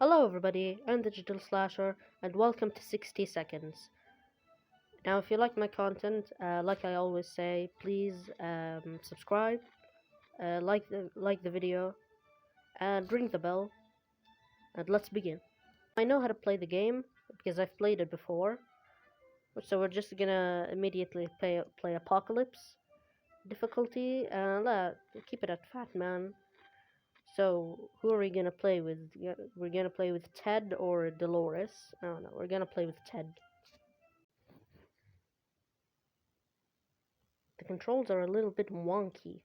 Hello everybody, I'm Digital Slasher and welcome to 60 Seconds. Now if you like my content, like I always say, please subscribe, like the video, and ring the bell, and let's begin. I know how to play the game because I've played it before, so we're just gonna immediately play Apocalypse difficulty, and keep it at fat, man. So, who are we gonna play with? We're gonna play with Ted or Dolores? I don't know, we're gonna play with Ted. The controls are a little bit wonky.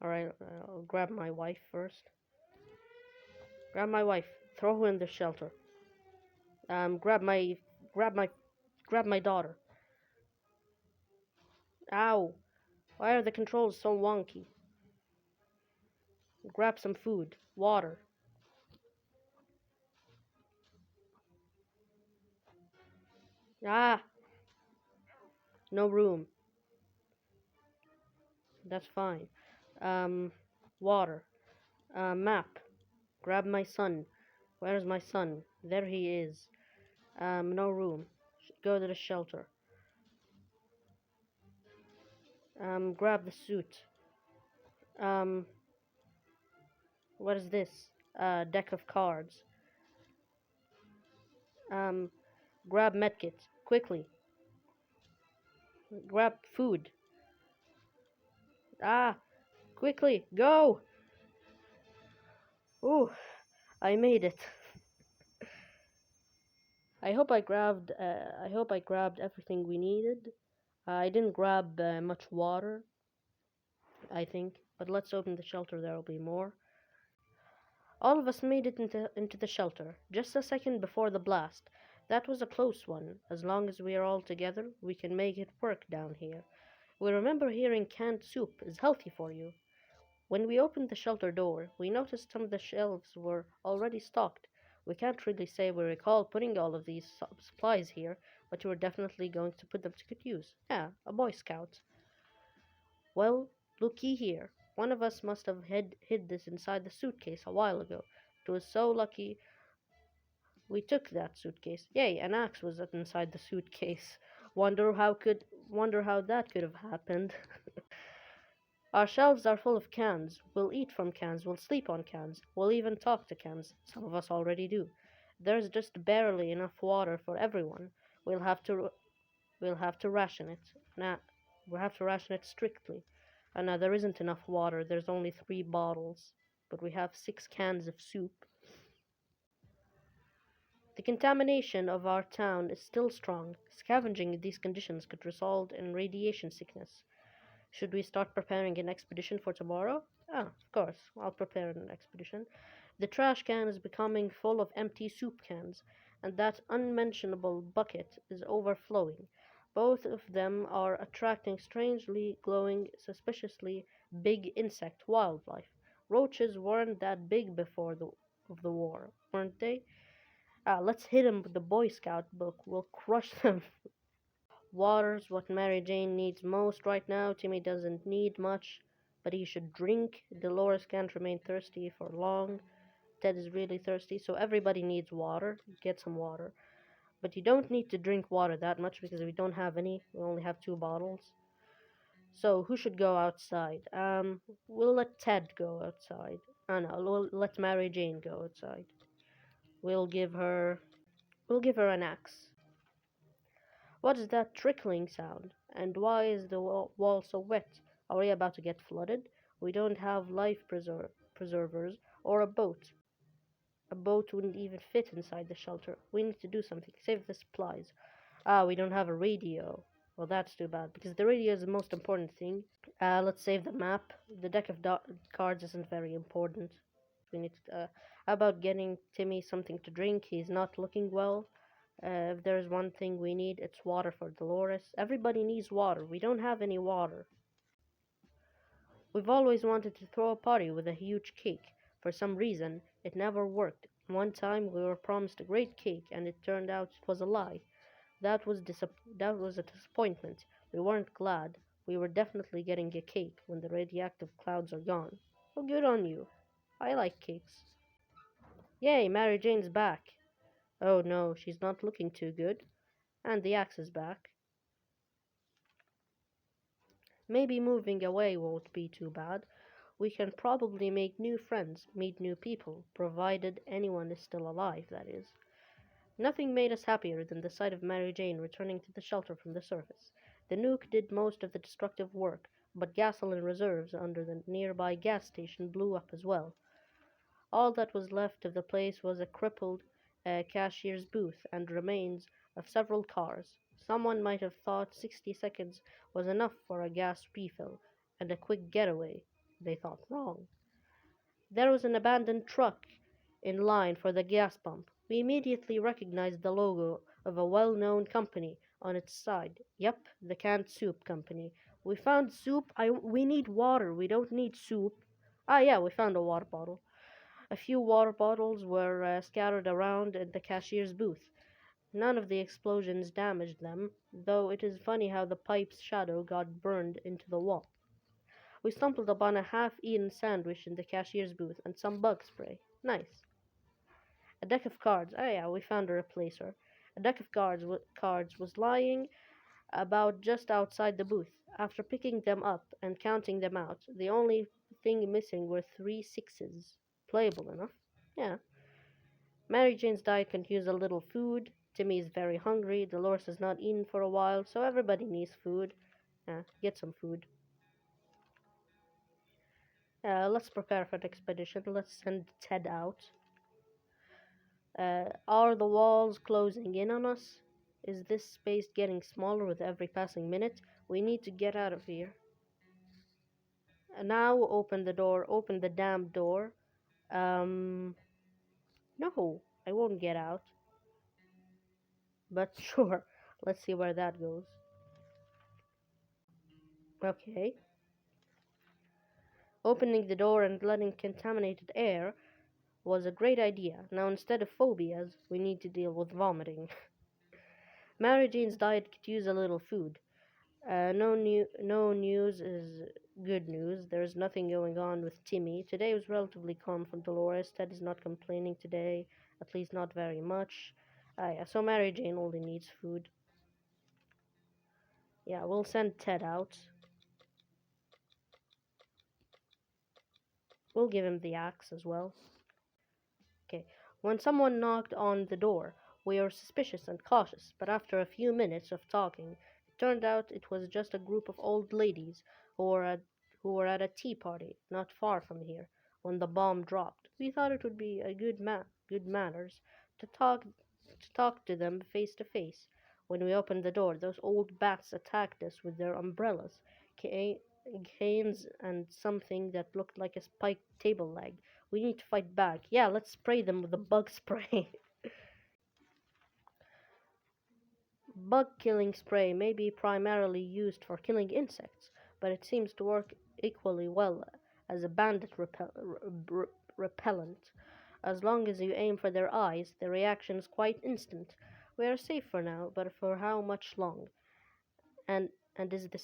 Alright, I'll grab my wife first. Grab my wife. Throw her in the shelter. Grab my, grab my, grab my daughter. Ow! Why are the controls so wonky? Grab some food. Water. Ah! No room. That's fine. Water. Map. Grab my son. Where's my son? There he is. No room. Go to the shelter. Grab the suit. Um, what is this? Deck of cards. Um, grab medkit. Quickly. Grab food. Ah! Quickly! Go! Ooh! I made it. I hope I grabbed everything we needed. I didn't grab much water, I think. But let's open the shelter, there'll be more. All of us made it into the shelter, just a second before the blast. That was a close one. As long as we are all together, we can make it work down here. We remember hearing canned soup is healthy for you. When we opened the shelter door, we noticed some of the shelves were already stocked. We can't really say we recall putting all of these supplies here, but you were definitely going to put them to good use. Yeah, a Boy Scout. Well, looky here. One of us must have hid this inside the suitcase a while ago. It was so lucky we took that suitcase. Yay, an axe was inside the suitcase. Wonder how that could have happened. Our shelves are full of cans. We'll eat from cans, we'll sleep on cans, we'll even talk to cans. Some of us already do. There's just barely enough water for everyone. We'll have to we'll have to ration it. Nah, we'll have to ration it strictly. And now there isn't enough water. There's only 3 bottles, but we have 6 cans of soup. The contamination of our town is still strong. Scavenging in these conditions could result in radiation sickness. Should we start preparing an expedition for tomorrow? Ah, of course, I'll prepare an expedition. The trash can is becoming full of empty soup cans, and that unmentionable bucket is overflowing. Both of them are attracting strangely glowing, suspiciously big insect wildlife. Roaches weren't that big before the war, weren't they? Ah, let's hit them with the Boy Scout book. We'll crush them. Water's what Mary Jane needs most right now. Timmy doesn't need much, but he should drink. Dolores can't remain thirsty for long. Ted is really thirsty, so everybody needs water. Get some water. But you don't need to drink water that much because we don't have any. We only have 2 bottles. So who should go outside? We'll let Ted go outside. Oh no, we'll let Mary Jane go outside. We'll give her an axe. What is that trickling sound? And why is the wall so wet? Are we about to get flooded? We don't have life preservers or a boat. A boat wouldn't even fit inside the shelter. We need to do something. Save the supplies. Ah, we don't have a radio. Well, that's too bad, because the radio is the most important thing. Let's save the map. The deck of cards isn't very important. We need to, how about getting Timmy something to drink? He's not looking well. If there's one thing we need, it's water for Dolores. Everybody needs water. We don't have any water. We've always wanted to throw a party with a huge cake. For some reason, it never worked. One time we were promised a great cake, and it turned out it was a lie. That was a disappointment. We weren't glad. We were definitely getting a cake when the radioactive clouds are gone. Well, good on you. I like cakes. Yay, Mary Jane's back. Oh no, she's not looking too good. And the axe is back. Maybe moving away won't be too bad. We can probably make new friends, meet new people, provided anyone is still alive, that is. Nothing made us happier than the sight of Mary Jane returning to the shelter from the surface. The nuke did most of the destructive work, but gasoline reserves under the nearby gas station blew up as well. All that was left of the place was a crippled cashier's booth and remains of several cars. Someone might have thought 60 seconds was enough for a gas refill and a quick getaway. They thought wrong. There was an abandoned truck in line for the gas pump. We immediately recognized the logo of a well-known company on its side. Yep, the canned soup company. We found soup. We need water. We don't need soup. Ah, yeah, we found a water bottle. A few water bottles were scattered around in the cashier's booth. None of the explosions damaged them, though it is funny how the pipe's shadow got burned into the wall. We stumbled upon a half-eaten sandwich in the cashier's booth and some bug spray. Nice. A deck of cards. Oh yeah, we found a replacer. A deck of cards was lying about just outside the booth. After picking them up and counting them out, the only thing missing were three sixes. Playable enough. Yeah. Mary Jane's diet can use a little food. Timmy is very hungry. Dolores has not eaten for a while, so everybody needs food. Get some food. Let's prepare for the expedition. Let's send Ted out. Are the walls closing in on us? Is this space getting smaller with every passing minute? We need to get out of here. Now open the door. Open the damn door. No, I won't get out. But sure, let's see where that goes. Okay. Opening the door and letting contaminated air was a great idea. Now, instead of phobias, we need to deal with vomiting. Mary Jane's diet could use a little food. No news is good news. There's nothing going on with Timmy. Today was relatively calm for Dolores. Ted is not complaining today, at least not very much. Yeah, so Mary Jane only needs food. Yeah, we'll send Ted out. We'll give him the axe as well. Okay. When someone knocked on the door, we were suspicious and cautious, but after a few minutes of talking, it turned out it was just a group of old ladies who were at a tea party not far from here when the bomb dropped. We thought it would be a good manners to talk to them face to face. When we opened the door, those old bats attacked us with their umbrellas, canes, and something that looked like a spiked table leg. We need to fight back. Yeah, let's spray them with the bug spray. Bug killing spray may be primarily used for killing insects, but it seems to work equally well as a bandit repellent. As long as you aim for their eyes, the reaction is quite instant. We are safe for now, but for how much long? And is the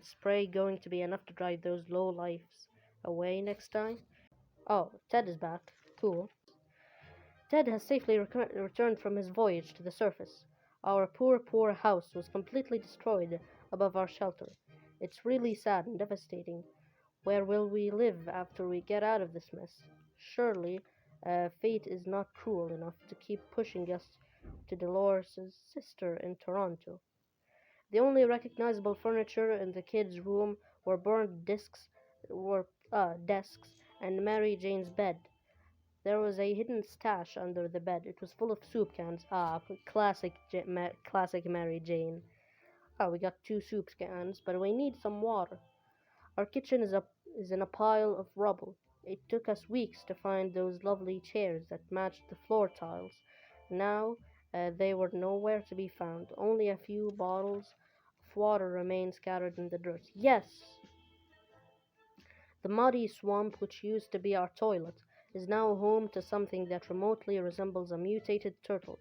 spray going to be enough to drive those low lives away next time? Oh, Ted is back. Cool. Ted has safely returned from his voyage to the surface. Our poor house was completely destroyed above our shelter. It's really sad and devastating. Where will we live after we get out of this mess? Surely, fate is not cruel enough to keep pushing us to Dolores' sister in Toronto. The only recognizable furniture in the kids' room were desks and Mary Jane's bed. There was a hidden stash under the bed. It was full of soup cans. Classic Mary Jane. We got two soup cans, but we need some water. Our kitchen is in a pile of rubble. It took us weeks to find those lovely chairs that matched the floor tiles. Now, they were nowhere to be found. Only a few bottles of water remained scattered in the dirt. Yes! The muddy swamp, which used to be our toilet, is now home to something that remotely resembles a mutated turtle.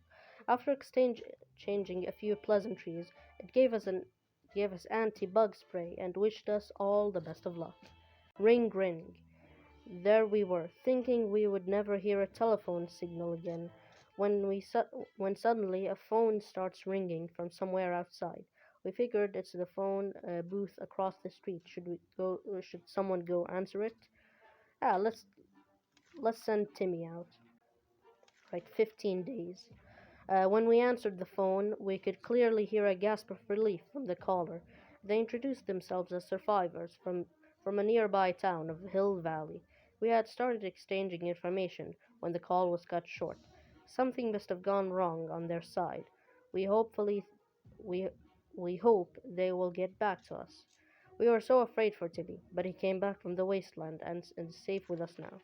After exchanging a few pleasantries, it gave us anti-bug spray and wished us all the best of luck. Ring ring. There we were, thinking we would never hear a telephone signal again, when suddenly a phone starts ringing from somewhere outside. We figured it's the phone booth across the street. Should someone go answer it? Ah, let's send Timmy out. Right, 15 days. When we answered the phone, we could clearly hear a gasp of relief from the caller. They introduced themselves as survivors from a nearby town of Hill Valley. We had started exchanging information when the call was cut short. Something must have gone wrong on their side. We hopefully we we hope they will get back to us. We were so afraid for Timmy, but he came back from the wasteland and is safe with us now.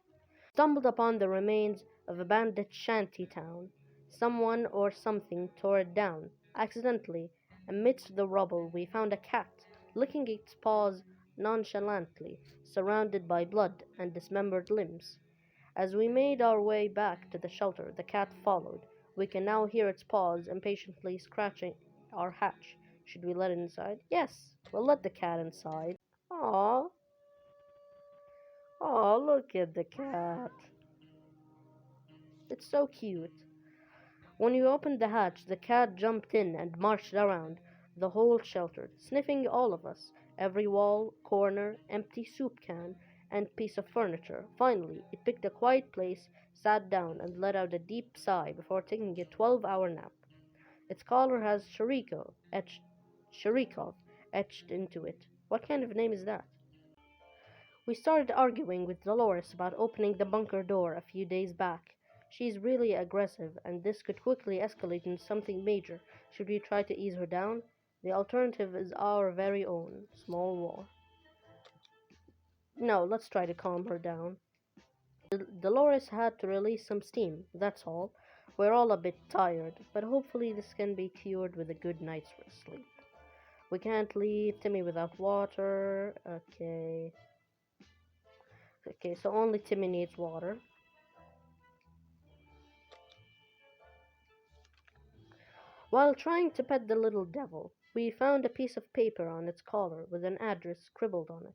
Stumbled upon the remains of a bandit shanty town. Someone or something tore it down. Accidentally, amidst the rubble, we found a cat, licking its paws nonchalantly, surrounded by blood and dismembered limbs. As we made our way back to the shelter, the cat followed. We can now hear its paws impatiently scratching our hatch. Should we let it inside? Yes, we'll let the cat inside. Aw, aw, look at the cat. It's so cute. When we opened the hatch, the cat jumped in and marched around the whole shelter, sniffing all of us, every wall, corner, empty soup can, and piece of furniture. Finally, it picked a quiet place, sat down, and let out a deep sigh before taking a 12-hour nap. Its collar has Sharikov etched into it. What kind of name is that? We started arguing with Dolores about opening the bunker door a few days back. She's really aggressive, and this could quickly escalate into something major. Should we try to ease her down? The alternative is our very own small war. No, let's try to calm her down. Dolores had to release some steam, that's all. We're all a bit tired, but hopefully this can be cured with a good night's sleep. We can't leave Timmy without water. Okay. Okay, so only Timmy needs water. While trying to pet the little devil, we found a piece of paper on its collar with an address scribbled on it.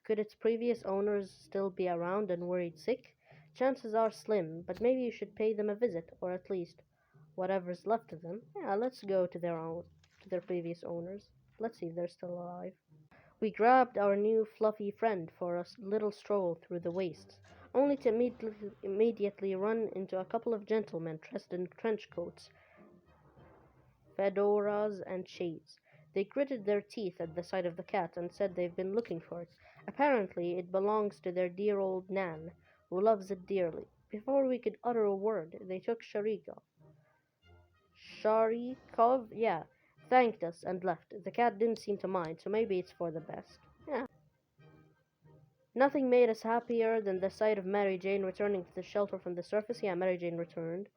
Could its previous owners still be around and worried sick? Chances are slim, but maybe you should pay them a visit, or at least whatever's left of them. Yeah, let's go to their previous owners. Let's see if they're still alive. We grabbed our new fluffy friend for a little stroll through the wastes, only to immediately run into a couple of gentlemen dressed in trench coats, fedoras, and shades. They gritted their teeth at the sight of the cat and said they've been looking for it. Apparently, it belongs to their dear old Nan, who loves it dearly. Before we could utter a word, they took Sharikov, yeah, thanked us and left. The cat didn't seem to mind, so maybe it's for the best. Yeah. Nothing made us happier than the sight of Mary Jane returning to the shelter from the surface. Yeah, Mary Jane returned.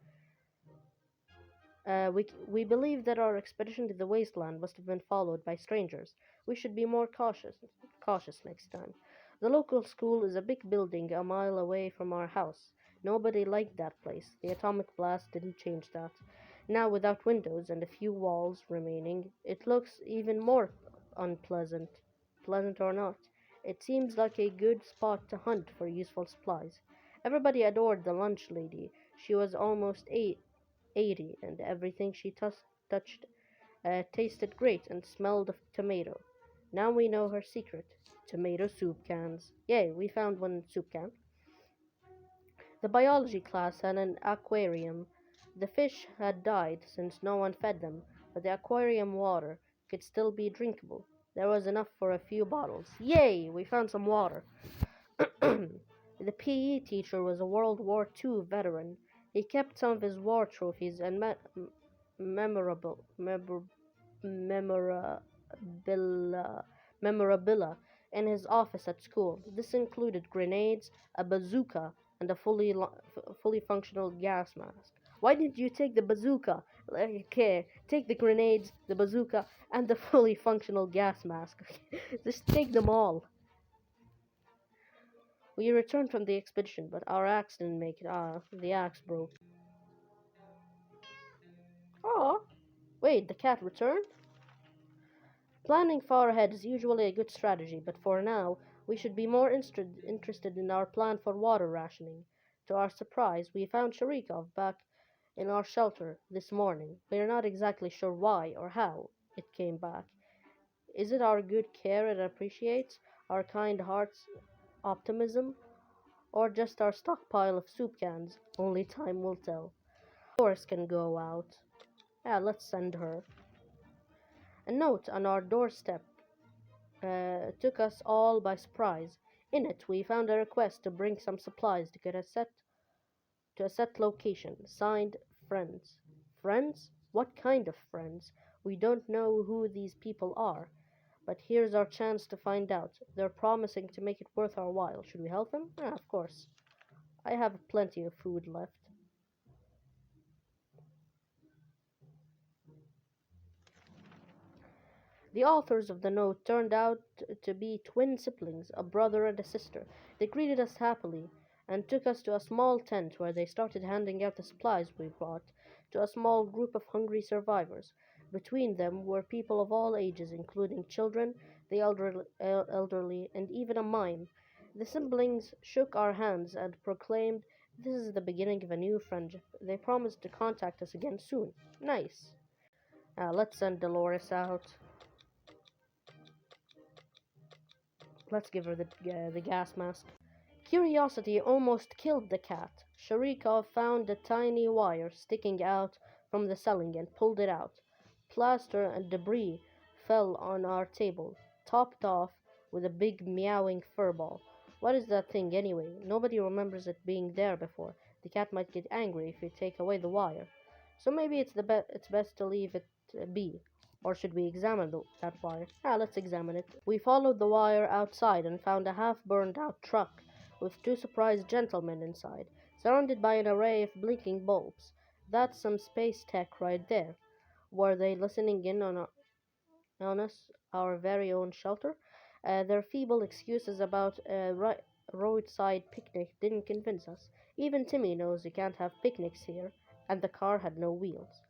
We believe that our expedition to the wasteland must have been followed by strangers. We should be more cautious next time. The local school is a big building a mile away from our house. Nobody liked that place. The atomic blast didn't change that. Now, without windows and a few walls remaining, it looks even more unpleasant. Pleasant or not, it seems like a good spot to hunt for useful supplies. Everybody adored the lunch lady. She was almost 80, and everything she touched tasted great and smelled of tomato. Now we know her secret: tomato soup cans. Yay, we found one soup can. The biology class had an aquarium. The fish had died since no one fed them, but the aquarium water could still be drinkable. There was enough for a few bottles. Yay, we found some water. The PE teacher was a World War II veteran. He kept some of his war trophies and memorable, memorabilia, memorabilia in his office at school. This included grenades, a bazooka, and a fully functional gas mask. Why didn't you take the bazooka? Okay, take the grenades, the bazooka, and the fully functional gas mask. Just take them all. We returned from the expedition, but our axe didn't make it. The axe broke. Oh, wait, the cat returned? Planning far ahead is usually a good strategy, but for now, We should be more interested in our plan for water rationing. To our surprise, we found Sharikov back in our shelter this morning. We are not exactly sure why or how it came back. Is it our good care it appreciates, our kind heart's optimism, or just our stockpile of soup cans? Only time will tell. Doris can go out. Yeah, let's send her. A note on our doorstep took us all by surprise. In it, we found a request to bring some supplies to a set location, signed Friends. Friends? What kind of friends? We don't know who these people are, but here's our chance to find out. They're promising to make it worth our while. Should we help them? Ah, of course. I have plenty of food left. The authors of the note turned out to be twin siblings, a brother and a sister. They greeted us happily and took us to a small tent where they started handing out the supplies we brought to a small group of hungry survivors. Between them were people of all ages, including children, the elderly, and even a mime. The siblings shook our hands and proclaimed, "This is the beginning of a new friendship." They promised to contact us again soon. Nice. Let's send Dolores out. Let's give her the gas mask. Curiosity almost killed the cat. Sharikov found a tiny wire sticking out from the ceiling and pulled it out. Plaster and debris fell on our table, topped off with a big meowing furball. What is that thing anyway? Nobody remembers it being there before. The cat might get angry if you take away the wire. So maybe it's best to leave it be. Or should we examine that wire? Let's examine it. We followed the wire outside and found a half burned out truck with two surprised gentlemen inside, surrounded by an array of blinking bulbs. That's some space tech right there. Were they listening in on us, our very own shelter? Their feeble excuses about a roadside picnic didn't convince us. Even Timmy knows you can't have picnics here, and the car had no wheels.